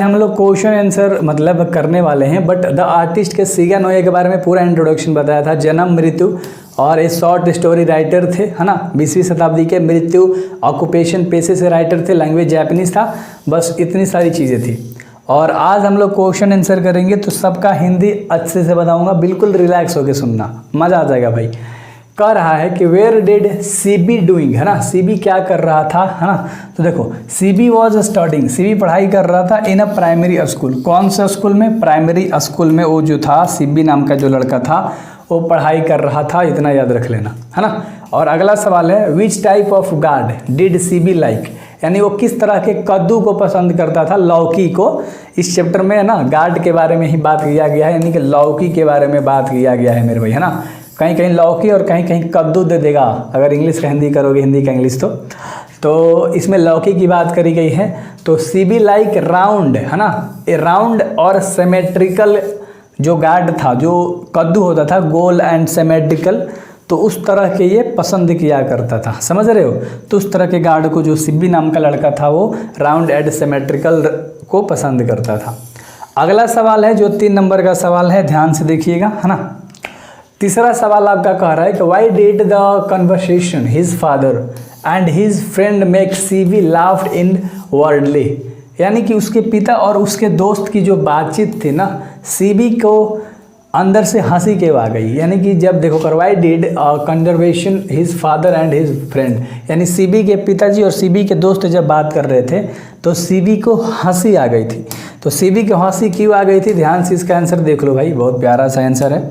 हम लोग question answer मतलब करने वाले हैं, बट द आर्टिस्ट के सिगा नोये के बारे में पूरा इंट्रोडक्शन बताया था, जन्म मृत्यु और एक शॉर्ट स्टोरी राइटर थे, है ना, 20वीं शताब्दी के, मृत्यु ऑक्यूपेशन पेशे से राइटर थे, लैंग्वेज जापानीज था, बस इतनी सारी चीज़ें थी। और आज हम लोग क्वेश्चन आंसर करेंगे, तो सबका हिंदी अच्छे से बताऊंगा, बिल्कुल रिलैक्स होकर सुनना, मज़ा आ जाएगा भाई। कह रहा है कि वेयर डिड सीबी डूइंग, है ना, सीबी क्या कर रहा था, है ना। तो देखो सीबी वॉज स्टडिंग, सीबी पढ़ाई कर रहा था इन अ प्राइमरी स्कूल, कौन सा स्कूल में, प्राइमरी स्कूल में वो जो था सीबी नाम का जो लड़का था वो पढ़ाई कर रहा था, इतना याद रख लेना, है ना। और अगला सवाल है which type of guard did CB like, यानी वो किस तरह के कद्दू को पसंद करता था, लौकी को। इस चैप्टर में है ना गार्ड के बारे में ही बात किया गया है, यानी कि लौकी के बारे में बात किया गया है मेरे भाई, है ना। कहीं कहीं लौकी और कहीं कहीं कद्दू दे देगा, अगर इंग्लिश का हिंदी करोगे, हिंदी का इंग्लिश तो इसमें लौकी की बात करी गई है। तो सीबी लाइक राउंड, है ना, ए राउंड और सिमेट्रिकल जो गार्ड था, जो कद्दू होता था गोल एंड सिमेट्रिकल, तो उस तरह के ये पसंद किया करता था, समझ रहे हो। तो उस तरह के गार्ड को जो सीबी नाम का लड़का था वो राउंड एंड सिमेट्रिकल को पसंद करता था। अगला सवाल है जो 3 नंबर का सवाल है, ध्यान से देखिएगा, है ना। तीसरा सवाल आपका कह रहा है कि why did the conversation his father and his friend make CB laughed in worldly, यानी कि उसके पिता और उसके दोस्त की जो बातचीत थी ना, सीबी को अंदर से हंसी क्यों आ गई, यानी कि जब देखो कर why did conversation his father and his friend, यानी सीबी के पिताजी और सीबी के दोस्त जब बात कर रहे थे तो सीबी को हंसी आ गई थी। तो सीबी को हंसी क्यों आ गई थी, ध्यान से इसका आंसर देख लो भाई, बहुत प्यारा सा आंसर है,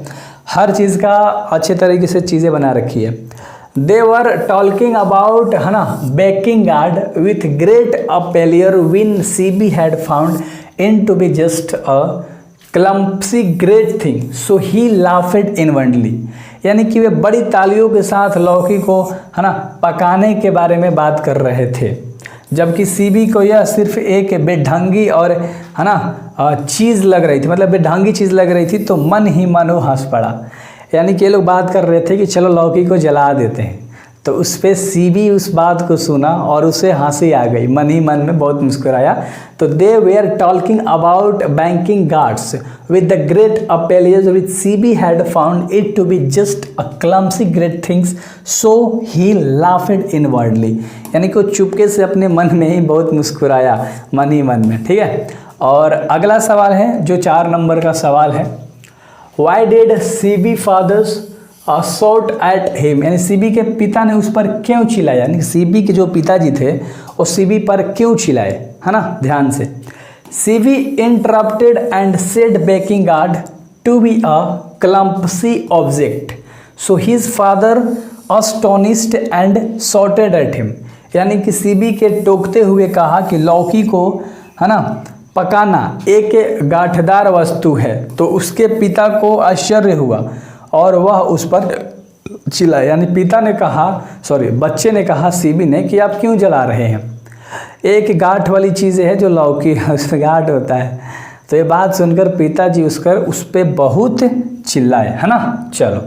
हर चीज़ का अच्छे तरीके से चीज़ें बना रखी है। दे वर टॉकिंग अबाउट, है ना, Bakin gourd with great approval which Seibei had found in to be just a clumsy great thing so he laughed inwardly, यानी कि वे बड़ी तालियों के साथ लौकी को, है ना, पकाने के बारे में बात कर रहे थे, जबकि सीबी को यह सिर्फ एक बेढंगी और, है ना, चीज़ लग रही थी, मतलब बेढंगी चीज़ लग रही थी, तो मन ही मन वो हंस पड़ा। यानी कि ये लोग बात कर रहे थे कि चलो लौकी को जला देते हैं, तो उस पर सीबी उस बात को सुना और उसे हंसी आ गई, मन ही मन में बहुत मुस्कुराया। तो they were talking about Bakin's gourds with the great approvals with Seibei had found it to be just a clumsy great things so he laughed inwardly, यानी कि वो चुपके से अपने मन में ही बहुत मुस्कुराया, मन ही मन में, ठीक है। और अगला सवाल है जो 4 नंबर का सवाल है, why did CB fathers shot at him, यानी सीबी के पिता ने उस पर क्यों चिल्लाया, यानी सीबी के जो पिताजी थे वो सीबी पर क्यों चिल्लाए, है ना, ध्यान से। Seibei interrupted and said Bakin gourd to be a clumsy object so his father astonished and shouted at him, यानी कि सीबी के टोकते हुए कहा कि लौकी को, है ना, पकाना एक गांठदार वस्तु है, तो उसके पिता को आश्चर्य हुआ और वह उस पर चिल्लाया, यानी पिता ने कहा, बच्चे ने कहा सीबी ने कि आप क्यों जला रहे हैं, एक गांठ वाली चीज़ है जो लौकी है, उसमें गांठ होता है। तो ये बात सुनकर पिताजी उस पर बहुत चिल्लाए, है ना। चलो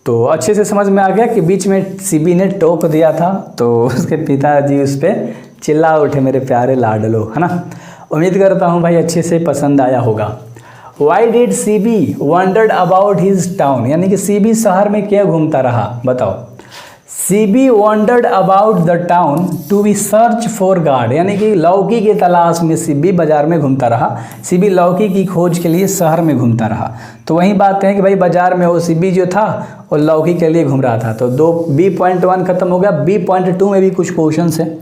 तो अच्छे से समझ में आ गया कि बीच में सीबी ने टोक दिया था, तो उसके पिताजी उस पर चिल्ला उठे, मेरे प्यारे लाडलो, है ना। उम्मीद करता हूँ भाई अच्छे से पसंद आया होगा। Why did CB wondered about his town, यानी कि सीबी शहर में क्यों घूमता रहा, बताओ। CB wondered about the town to be search for guard, यानी कि लौकी की तलाश में सीबी बाजार में घूमता रहा, सीबी लौकी की खोज के लिए शहर में घूमता रहा। तो वही बात है कि भाई बाजार में वो सीबी जो था वो लौकी के लिए घूम रहा था। तो B.1 खत्म हो गया। B.2 में भी कुछ क्वेश्चन है।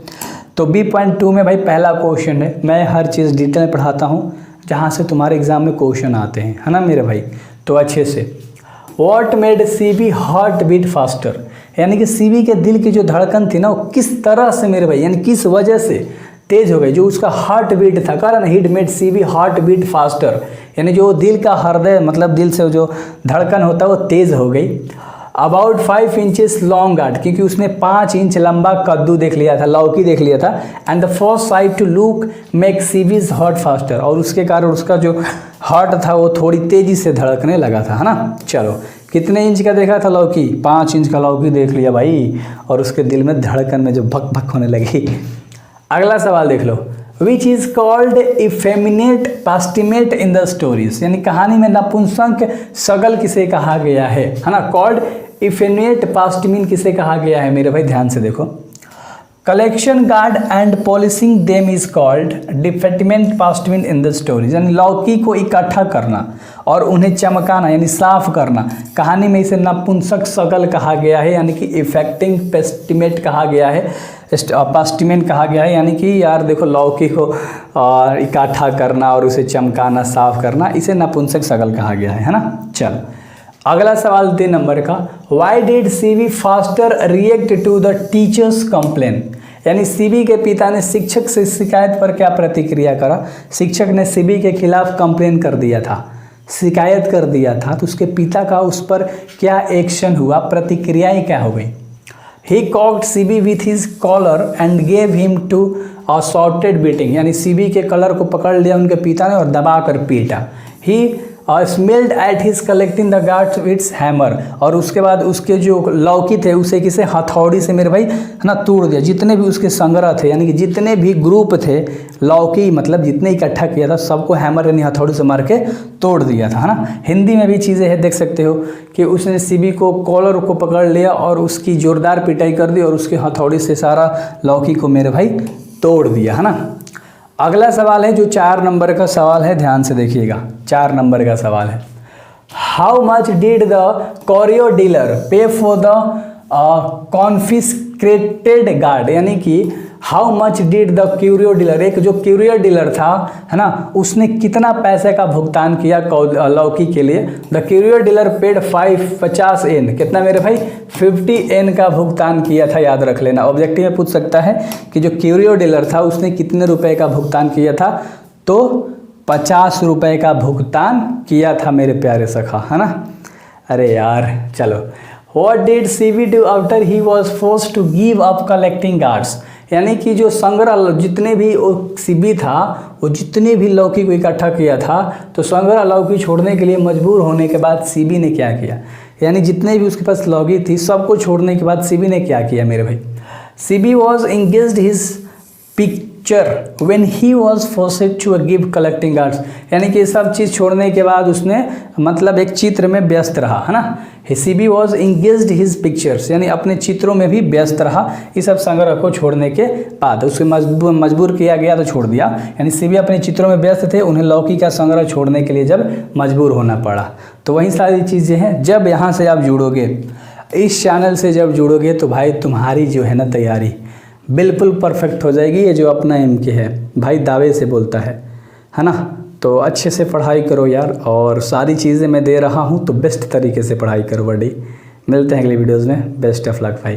तो B.2 में भाई पहला क्वेश्चन है, मैं हर चीज़ डिटेल में पढ़ाता हूँ जहाँ से तुम्हारे एग्जाम में क्वेश्चन आते हैं, है ना मेरे भाई। तो अच्छे से, what made CB heart beat faster, यानी कि सीबी के दिल की जो धड़कन थी ना वो किस तरह से मेरे भाई, यानी किस वजह से तेज हो गई, जो उसका हार्ट बीट था, कारण hit made CB heart beat faster, यानी जो दिल का हृदय मतलब दिल से जो धड़कन होता है वो तेज हो गई। अबाउट 5 इंचेस लॉन्ग गार्ड, क्योंकि उसने 5 इंच लंबा कद्दू देख लिया था, लौकी देख लिया था। And the first sight to look make Seibei's heart faster, और उसके कारण उसका जो हार्ट था वो थोड़ी तेजी से धड़कने लगा था, है ना। चलो कितने इंच का देखा था लौकी, 5 इंच का लौकी देख लिया भाई, और उसके दिल में धड़कन में जो भक भक होने लगी। अगला सवाल देख लो, which is called effeminate pastime in the stories, यानी कहानी में नपुंसक सगल किसे कहा गया है ना। कॉल्ड इफेमिनेट पास्टिमिन किसे कहा गया है मेरे भाई, ध्यान से देखो। Collection gourd and polishing them is called effeminate pastime in the stories, यानी लौकी को इकट्ठा करना और उन्हें चमकाना यानी साफ करना, कहानी में इसे नपुंसक सगल कहा गया है, यानी कि इफेक्टिंग पेस्टिमेट कहा गया है, पास्टिमेंट कहा गया है, यानी कि यार देखो लौकी को इकट्ठा करना और उसे चमकाना साफ करना, इसे नपुंसक सगल कहा गया है ना। चल अगला सवाल 3 नंबर का, why did CB faster react to the teachers complain, यानी सीबी के पिता ने शिक्षक से शिकायत पर क्या प्रतिक्रिया करा। शिक्षक ने सीबी के खिलाफ कंप्लेन कर दिया था, शिकायत कर दिया था, तो उसके पिता का उस पर क्या एक्शन हुआ, प्रतिक्रियाएं क्या हो गई। He caught Seibei with his collar and gave him to a sorted beating, यानी सीबी के कलर को पकड़ लिया उनके पिता ने और दबा कर पीटा। He smashed at his collecting the gourds with hammer, और उसके बाद उसके जो लौकी थे उसे किसे हथौड़ी से मेरे भाई है ना तोड़ दिया। जितने भी उसके संग्रह थे यानी कि जितने भी ग्रुप थे लौकी मतलब जितने इकट्ठा किया था सबको हैमर यानी हथौड़ी से मार के तोड़ दिया था, है ना। हिंदी में भी चीज़ें हैं, देख सकते हो कि उसने सीबी को कॉलर को पकड़ लिया और उसकी जोरदार पिटाई कर दी और उसके हथौड़ी से सारा लौकी को मेरे भाई तोड़ दिया, है ना। अगला सवाल है जो 4 नंबर का सवाल है, ध्यान से देखिएगा। 4 नंबर का सवाल है, how much did the curio dealer pay for the confiscated gourd, यानी कि how much did the curio dealer, एक जो क्यूरियो डीलर था है ना उसने कितना पैसे का भुगतान किया लौकी के लिए। द क्यूरियो डीलर पेड 50 एन, कितना मेरे भाई 50 एन का भुगतान किया था, याद रख लेना। ऑब्जेक्टिव में पूछ सकता है कि जो क्यूरियो डीलर था उसने कितने रुपए का भुगतान किया था, तो 50 रुपए का भुगतान किया था मेरे प्यारे सखा, है ना। अरे यार चलो, What did CB do after he was forced to give up collecting guards, यानी कि जो संग्रह जितने भी सीबी था वो जितने भी लौकी को इकट्ठा किया था, तो संग्रह लौकी छोड़ने के लिए मजबूर होने के बाद सीबी ने क्या किया, यानी जितने भी उसके पास लौकी थी सबको छोड़ने के बाद सीबी ने क्या किया मेरे भाई। CB was engaged his picture when he was forced to give collecting guards, यानी कि सब चीज़ छोड़ने के बाद उसने मतलब एक चित्र में व्यस्त रहा, है ना। CB was engaged his pictures, यानी अपने चित्रों में भी व्यस्त रहा इस सब संग्रह को छोड़ने के बाद, उसे मजबूर किया गया तो छोड़ दिया, यानी सीबी अपने चित्रों में व्यस्त थे, उन्हें लौकी का संग्रह छोड़ने के लिए जब मजबूर होना पड़ा। तो वही सारी चीज़ें हैं। जब यहाँ से आप जुड़ोगे, इस चैनल से जब जुड़ोगे तो भाई तुम्हारी जो है ना तैयारी बिल्कुल परफेक्ट हो जाएगी। ये जो अपना MK है भाई दावे से बोलता है ना। तो अच्छे से पढ़ाई करो यार, और सारी चीज़ें मैं दे रहा हूँ तो बेस्ट तरीके से पढ़ाई करो बड़ी। मिलते हैं अगली वीडियोज़ में, बेस्ट ऑफ लक भाई।